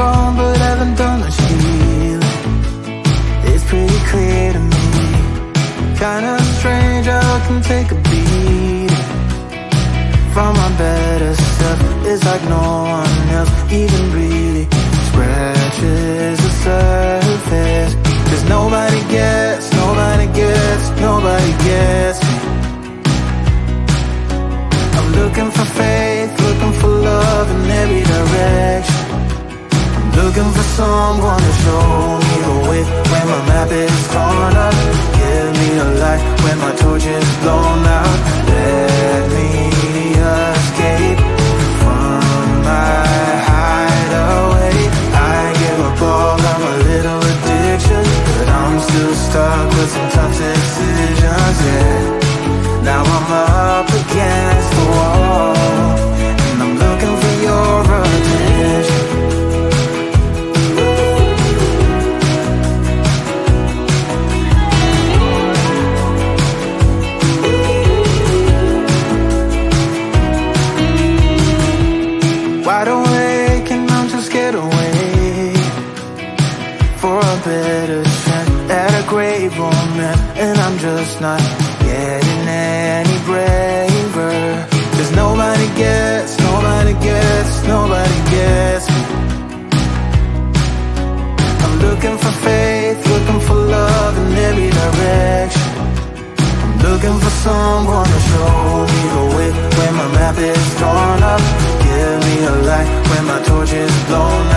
wrong but haven't done much healing. It's pretty clear to me. Kinda strange how I can take a beating from my better self. It's like no one else even really scratches the surface. Cause nobody gets, nobody gets, nobody gets me. I'm looking for faith, looking for love in every direction. I'm looking for someone to show me the way when my map is torn up. Give me a light when my torch is blown out. Let me escape from my hideaway. I give up all of my little addictions, but I'm still stuck with some tough decisions, yeah. Now I'm up against the wall, and I'm looking for your attention. Wide awake and I'm just scared away for a better chance at a great romance, and I'm just not getting any braver. Cause nobody gets, nobody gets, nobody gets me. I'm looking for faith, looking for love in every direction. I'm looking for someone to show me the way when my map is torn up. Give me a light when my torch is blown